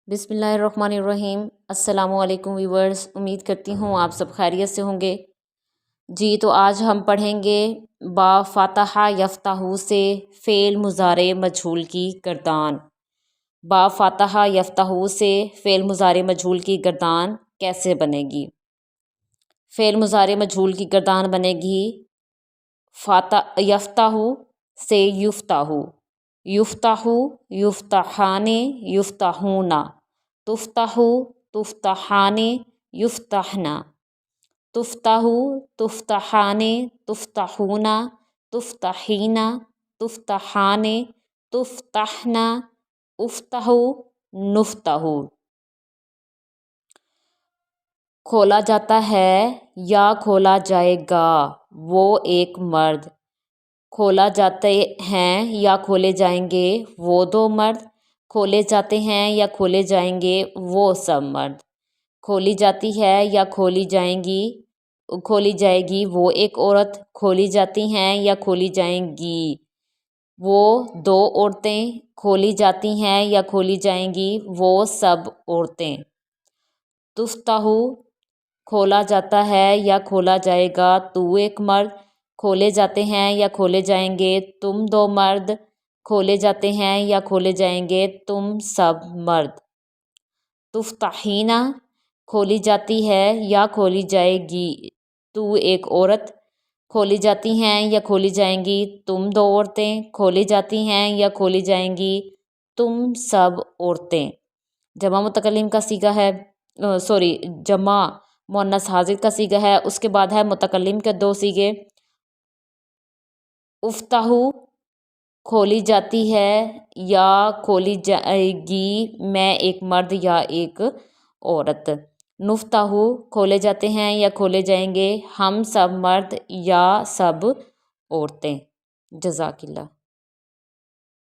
बिस्मिल्लाहिर्रहमानिर्रहीम। अस्सलामु अलैकुम व्यूवर्स, उम्मीद करती हूँ आप सब खैरियत से होंगे। जी तो आज हम पढ़ेंगे बा फ़ातहा यफ्ताहू से फ़ेल मुज़ारे मजहूल की गर्दान। बा फ़ातहा यफ्ताहू से फ़ेल मुज़ारे मजहूल की गर्दान कैसे बनेगी? फ़ेल मुज़ारे मजहूल की गर्दान बनेगी यफ्ताहू से युफ्ताहू, युफ्ताहू, युफ्ताहाने, युफ्ताहूना, तुफ्ताहू, तुफ्ताहाने, युफ्ताहना, तुफ्ताहू, तुफ्ताहाने, तुफ्ताहूना, तुफ्ताहीना, तुफ्ताहाने, तुफ्ताहना, उफ्ताहू, नुफ्ताहू। खोला जाता है या खोला जाएगा वो एक मर्द, खोला जाते हैं या खोले जाएंगे वो दो मर्द, खोले जाते हैं या खोले जाएंगे वो सब मर्द, खोली जाती है या खोली जाएगी वो एक औरत, खोली जाती हैं या खोली जाएंगी वो दो औरतें, खोली जाती हैं या खोली जाएंगी वो सब औरतें। तुफ्ताहू, खोला जाता है या खोला जाएगा तू एक मर्द, खोले जाते हैं या खोले जाएंगे तुम दो मर्द, खोले जाते हैं या खोले जाएंगे तुम सब मर्द। तुफ्ताहीना, खोली जाती है या खोली जाएगी तू एक औरत, खोली जाती हैं या खोली जाएंगी तुम दो औरतें, खोली जाती हैं या खोली जाएंगी तुम सब औरतें। जमा मुतकल्लिम का सीगा है, जमा मुअन्नस हाजिर का सीगा है। उसके बाद है मुतकल्लिम के दो सीगे। उफ्ताहू, खोली जाती है या खोली जाएगी मैं एक मर्द या एक औरत। नुफ्ताहू, खोले जाते हैं या खोले जाएंगे हम सब मर्द या सब औरतें। जज़ाकिल्लाह।